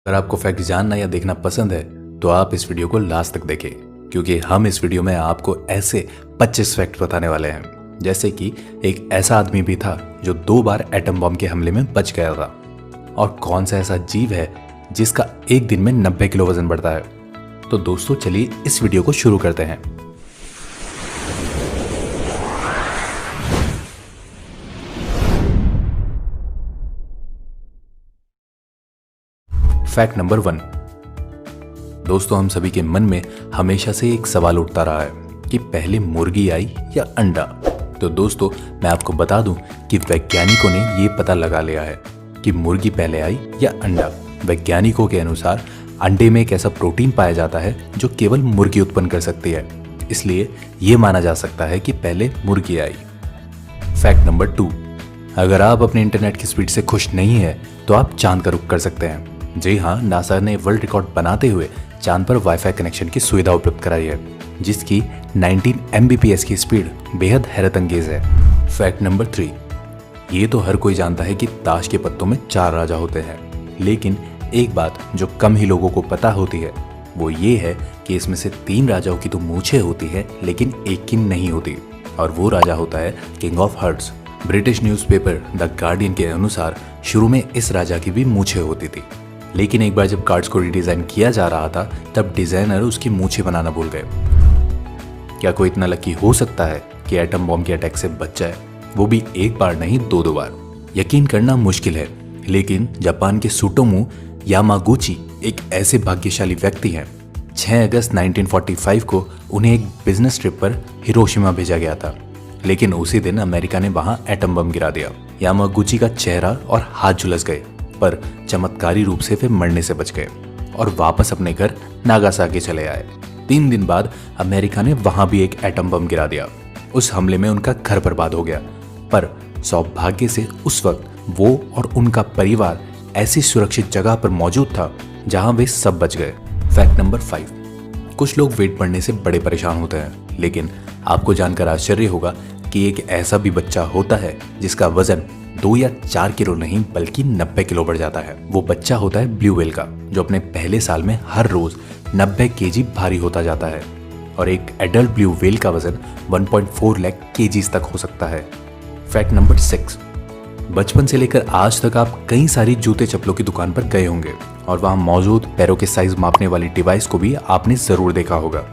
अगर आपको फैक्ट जानना या देखना पसंद है तो आप इस वीडियो को लास्ट तक देखें, क्योंकि हम इस वीडियो में आपको ऐसे 25 फैक्ट बताने वाले हैं। जैसे कि एक ऐसा आदमी भी था जो 2 बार एटम बम के हमले में बच गया था, और कौन सा ऐसा जीव है जिसका एक दिन में 90 किलो वजन बढ़ता है। तो दोस्तों चलिए इस वीडियो को शुरू करते हैं। Fact number 1। दोस्तों हम सभी के मन में हमेशा से एक सवाल उठता रहा है कि पहले मुर्गी आई या अंडा। तो दोस्तों मैं आपको बता दूं कि वैज्ञानिकों ने ये पता लगा लिया है कि मुर्गी पहले आई या अंडा। वैज्ञानिकों के अनुसार अंडे में एक ऐसा प्रोटीन पाया जाता है जो केवल मुर्गी उत्पन्न कर सकती है, इसलिए ये माना जा सकता है कि पहले मुर्गी आई। Fact number 2। अगर आप अपने इंटरनेट की स्पीड से खुश नहीं है तो आप चांद का रुख कर सकते हैं। जी हाँ, नासा ने वर्ल्ड रिकॉर्ड बनाते हुए चांद पर वाईफाई कनेक्शन की सुविधा उपलब्ध कराई है, जिसकी 19 Mbps की स्पीड बेहद हैरत अंगेज है। Fact number 3। ये तो हर कोई जानता है कि ताश के पत्तों में 4 राजा होते हैं, लेकिन एक बात जो कम ही लोगों को पता होती है वो ये है कि इसमें से 3 राजाओं की तो मूछें होती है लेकिन एक की नहीं होती, और वो राजा होता है king of hearts. British newspaper the Guardian के अनुसार शुरू में इस राजा की भी मूछें होती थी, लेकिन एक बार जब कार्ड्स को रिडिजाइन किया जा रहा था तब डिजाइनर उसकी मूछें बनाना भूल गए। क्या कोई इतना लकी हो सकता है कि एटम बम के अटैक से बच जाए, वो भी एक बार नहीं 2 बार। यकीन करना मुश्किल है, लेकिन जापान के सुटोमू यामागुची एक ऐसे भाग्यशाली व्यक्ति हैं। 6 अगस्त 1945 को उन्हें एक बिजनेस ट्रिप पर हिरोशिमा भेजा गया था, लेकिन उसी दिन अमेरिका ने वहां एटम बम गिरा दिया। यामागुची का चेहरा और हाथ झुलस गए, पर चमत्कारी रूप से वे मरने से बच गए और वापस अपने घर नागासाकी चले आए। 3 दिन बाद अमेरिका ने वहां भी एक एटम बम गिरा दिया। उस हमले में उनका घर बर्बाद हो गया, पर सौभाग्य से उस वक्त वो और उनका परिवार ऐसी सुरक्षित जगह पर मौजूद था जहां वे सब बच गए। Fact number 5। कुछ लोग वेट बढ़ने से बड़े परेशान होते हैं, लेकिन आपको जानकर आश्चर्य होगा कि एक ऐसा भी बच्चा होता है जिसका वजन 2 या 4 किलो नहीं बल्कि 90 किलो बढ़ जाता है। वो बच्चा होता है ब्लू व्हेल का, जो अपने पहले साल में हर रोज 90 केजी भारी होता जाता है, और एक एडल्ट ब्लू व्हेल का वजन 1.4 लाख केजीज तक हो सकता है। Fact number 6। बचपन से लेकर आज तक आप कई सारी जूते चप्पलों की दुकान पर गए होंगे और वहां मौजूद पैरों के साइज मापने वाली डिवाइस को भी आपने जरूर देखा होगा,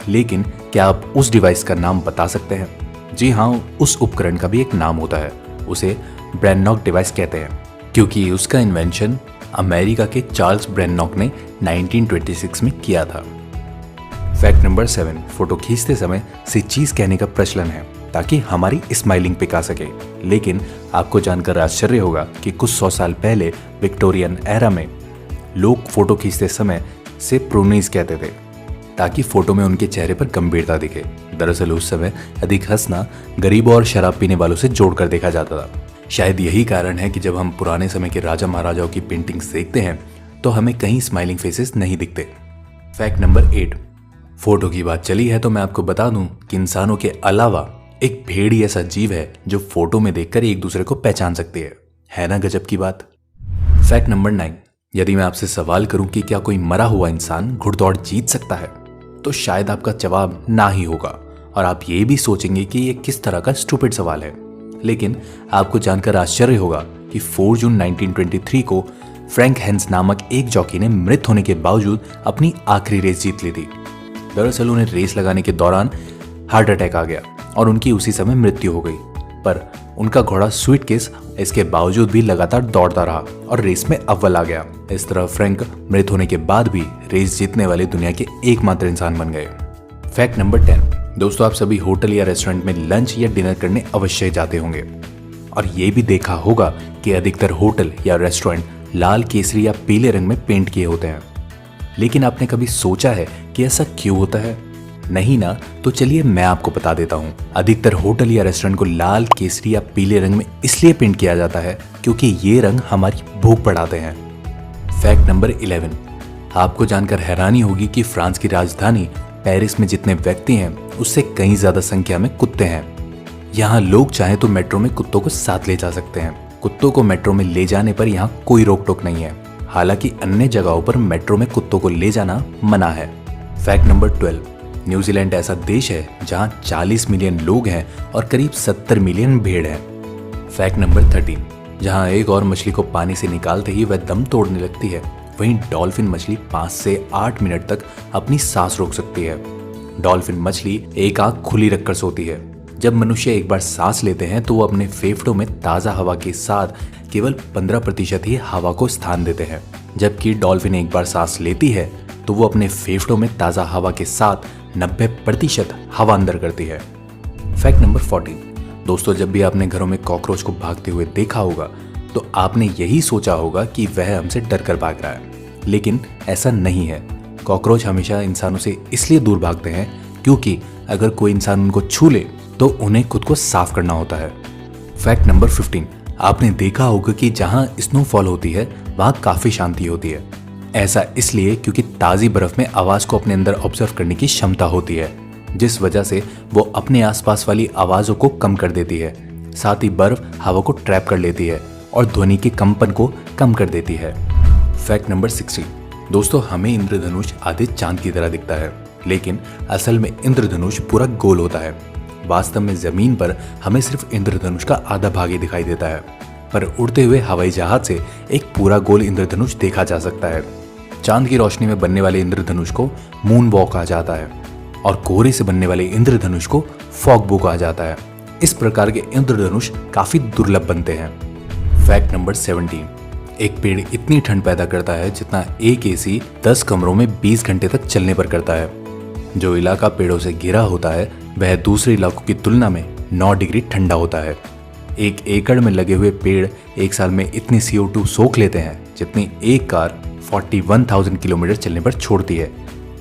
लेकिन क्या आप उस डिवाइस का नाम बता सकते हैं? जी हाँ, उस उपकरण का भी एक नाम होता है, उसे ब्रेननॉक डिवाइस कहते हैं, क्योंकि उसका इन्वेंशन अमेरिका के चार्ल्स ब्रेननॉक ने 1926 में किया था। Fact number 7। फोटो खींचते समय से चीज कहने का प्रचलन है ताकि हमारी स्माइलिंग पिक आ सके, लेकिन आपको जानकर आश्चर्य होगा कि कुछ 100 साल पहले विक्टोरियन एरा में लोग फोटो खींचते समय से प्रोनीज कहते थे ताकि फोटो में उनके चेहरे पर गंभीरता दिखे। दरअसल उस समय अधिक हंसना गरीबों और शराब पीने वालों से जोड़कर देखा जाता था। शायद यही कारण है कि जब हम पुराने समय के राजा महाराजाओं की पेंटिंग्स देखते हैं तो हमें कहीं स्माइलिंग फेसेस नहीं दिखते। Fact number 8। फोटो की बात चली है तो मैं आपको बता दूं कि इंसानों के अलावा एक भेड़ ही ऐसा जीव है जो फोटो में देखकर एक दूसरे को पहचान सकती है ना गजब की बात। Fact number 9। यदि मैं आपसे सवाल करूं कि क्या कोई मरा हुआ इंसान घुड़दौड़ जीत सकता है, तो शायद आपका जवाब ना ही होगा और आप ये भी सोचेंगे कि ये किस तरह का स्टूपिड सवाल है। लेकिन आपको जानकर आश्चर्य होगा कि 4 जून 1923 को फ्रैंक हेंस नामक एक जॉकी ने मृत होने के बावजूद अपनी आखिरी रेस जीत ली थी। दरअसल उन्हें रेस लगाने के दौरान हार्ट अटैक आ गया और उनकी उसी समय मृत्यु हो गई, पर उनका घोड़ा स्वीटकिस इसके बावजूद भी लगातार दौड़ता रहा और रेस में अव्वल आ गया। इस तरह फ्रैंक मृत होने के बाद भी रेस जीतने वाले दुनिया के एकमात्र इंसान बन गए। Fact number 10। दोस्तों आप सभी होटल या रेस्टोरेंट में लंच या डिनर करने अवश्य जाते होंगे और ये भी देखा होगा कि अधिकतर होटल या रेस्टोरेंट लाल, केसरी या पीले रंग में पेंट किए होते हैं। लेकिन आपने कभी सोचा है कि ऐसा क्यों होता है? नहीं ना? तो चलिए मैं आपको बता देता हूँ। अधिकतर होटल या रेस्टोरेंट को लाल, केसरी या पीले रंग में इसलिए पेंट किया जाता है क्योंकि ये रंग हमारी भूख बढ़ाते हैं। Fact number 11। आपको जानकर हैरानी होगी कि फ्रांस की राजधानी पेरिस में जितने व्यक्ति हैं उससे कहीं ज्यादा संख्या में कुत्ते हैं। यहाँ लोग चाहे तो मेट्रो में कुत्तों को साथ ले जा सकते हैं। कुत्तों को मेट्रो में ले जाने पर यहाँ कोई रोक टोक नहीं है। हालांकि अन्य जगहों पर मेट्रो में कुत्तों को ले जाना मना है। फैक्ट नंबर 12, न्यूजीलैंड ऐसा देश है जहां 40 मिलियन लोग हैं और करीब 70 मिलियन भेड़ हैं। फैक्ट नंबर 13, जहां एक और मछली को पानी से निकालते ही वह दम तोड़ने लगती है, वहीं डॉल्फिन मछली 5 से 8 मिनट तक अपनी सांस रोक सकती है। डॉल्फिन मछली एक आंख खुली रखकर सोती है। जब मनुष्य एक बार सांस लेते हैं तो वो अपने फेफड़ों में ताज़ा हवा के साथ केवल 15% ही हवा को स्थान देते हैं, जबकि डॉल्फिन एक बार सांस लेती है तो वो अपने फेफड़ों में ताज़ा हवा के साथ 90% हवा अंदर करती है। फैक्ट नंबर 14, दोस्तों जब भी आपने घरों में कॉकरोच को भागते हुए देखा होगा तो आपने यही सोचा होगा कि वह हमसे डर कर भाग रहा है, लेकिन ऐसा नहीं है। कॉकरोच हमेशा इंसानों से इसलिए दूर भागते हैं क्योंकि अगर कोई इंसान उनको छू ले तो उन्हें खुद को साफ करना होता है। फैक्ट नंबर 15, आपने देखा होगा कि जहां स्नोफॉल होती है वहां काफी शांति होती है। ऐसा इसलिए क्योंकि ताज़ी बर्फ में आवाज को अपने अंदर ऑब्जर्व करने की क्षमता होती है, जिस वजह से वो अपने आसपास वाली आवाजों को कम कर देती है। साथ ही बर्फ हवा को ट्रैप कर लेती है और ध्वनि के कंपन को कम कर देती है। फैक्ट नंबर 16, दोस्तों हमें इंद्रधनुष आधे चांद की तरह दिखता है, लेकिन असल में इंद्रधनुष पूरा गोल होता है। वास्तव में जमीन पर हमें सिर्फ इंद्रधनुष का आधा भाग ही दिखाई देता है, पर उड़ते हुए हवाई जहाज से एक पूरा गोल इंद्रधनुष देखा जा सकता है। चांद की रोशनी में बनने वाले इंद्रधनुष को मून वॉक कहा जाता है और कोहरे से बनने वाले इंद्रधनुष को फॉग बो कहा जाता है। इस प्रकार के इंद्रधनुष काफी दुर्लभ बनते हैं। फैक्ट नंबर 17, एक पेड़ इतनी ठंड पैदा करता है जितना एक एसी 10 कमरों में 20 घंटे तक चलने पर करता है। जो इलाका पेड़ों से घिरा होता है वह दूसरे इलाकों की तुलना में 9 डिग्री ठंडा होता है। 1 एकड़ में लगे हुए पेड़ एक साल में इतनी CO2 सोख लेते हैं जितनी एक कार 41,000 किलोमीटर चलने पर छोड़ती है।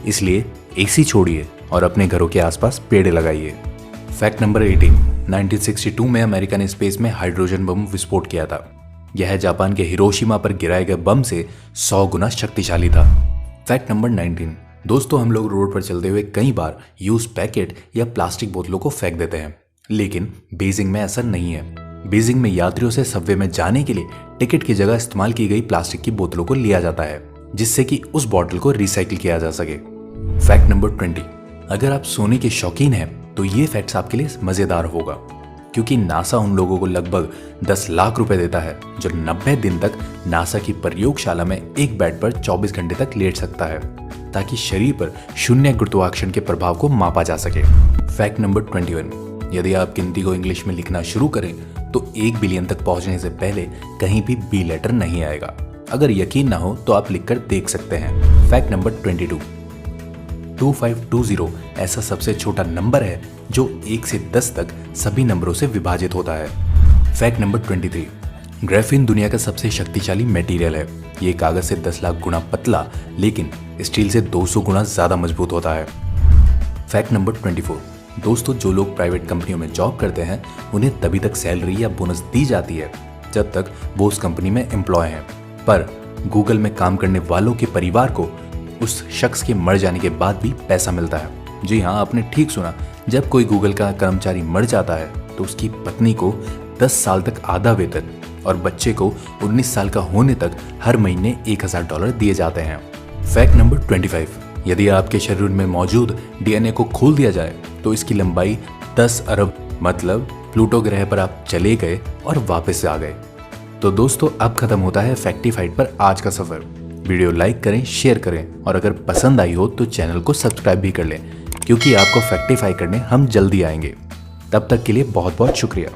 इसलिए एसी छोड़िए और अपने घरों के आसपास पेड़ लगाइए। फैक्ट नंबर 18, 1962 में अमेरिका ने स्पेस में हाइड्रोजन बम विस्फोट किया था। यह जापान के हिरोशिमा पर गिराए गए बम से 100 गुना शक्तिशाली था। फैक्ट नंबर 19, दोस्तों हम लोग रोड पर चलते हुए कई बार यूज पैकेट या प्लास्टिक बोतलों को फेंक देते हैं, लेकिन बीजिंग में ऐसा नहीं है। बीजिंग में यात्रियों से सबवे में जाने के लिए टिकट की जगह इस्तेमाल की गई प्लास्टिक की बोतलों को लिया जाता है, जिससे कि उस बोतल को रिसाइकिल किया जा सके। फैक्ट नंबर 20, अगर आप सोने के शौकीन हैं तो ये फैक्ट्स आपके लिए मजेदार होगा, क्योंकि नासा उन लोगों को लगभग 10 लाख रुपए देता है जो 90 दिन तक नासा की प्रयोगशाला में एक बेड पर 24 घंटे तक लेट सकता है, ताकि शरीर पर शून्य गुरुत्वाकर्षण के प्रभाव को मापा जा सके। फैक्ट नंबर 21, यदि आप गिनती को इंग्लिश में लिखना शुरू करें तो 1 बिलियन तक पहुंचने से पहले कहीं भी बी लेटर नहीं आएगा। अगर यकीन ना हो तो आप लिखकर देख सकते हैं। फैक्ट नंबर 22, 2520 ऐसा सबसे छोटा नंबर है जो 1 से 10 तक सभी नंबरों से विभाजित होता है। फैक्ट नंबर 23, ग्राफीन दुनिया का सबसे शक्तिशाली मटेरियल है। ये कागज से 10 लाख गुना पतला लेकिन स्टील से 200 गुना ज्यादा मजबूत होता है। फैक्ट नंबर 24, दोस्तों जो लोग प्राइवेट कंपनियों में जॉब करते हैं उन्हें तभी तक सैलरी या बोनस दी जाती है जब तक वो उस कंपनी में एम्प्लॉय हैं, पर गूगल में काम करने वालों के परिवार को उस शख्स के मर जाने के बाद भी पैसा मिलता है। जी हाँ, आपने ठीक सुना, जब कोई गूगल का कर्मचारी मर जाता है तो उसकी पत्नी को 10 साल तक आधा वेतन और बच्चे को 19 साल का होने तक हर महीने $1000 दिए जाते हैं। फैक्ट नंबर 25, यदि आपके शरीर में मौजूद डीएनए को खोल दिया जाए तो इसकी लंबाई 10 अरब, मतलब प्लूटो ग्रह पर आप चले गए और वापस आ गए। तो दोस्तों अब खत्म होता है फैक्टिफाइड पर आज का सफर। वीडियो लाइक करें, शेयर करें और अगर पसंद आई हो तो चैनल को सब्सक्राइब भी कर लें, क्योंकि आपको फैक्टिफाई करने हम जल्दी आएंगे। तब तक के लिए बहुत बहुत शुक्रिया।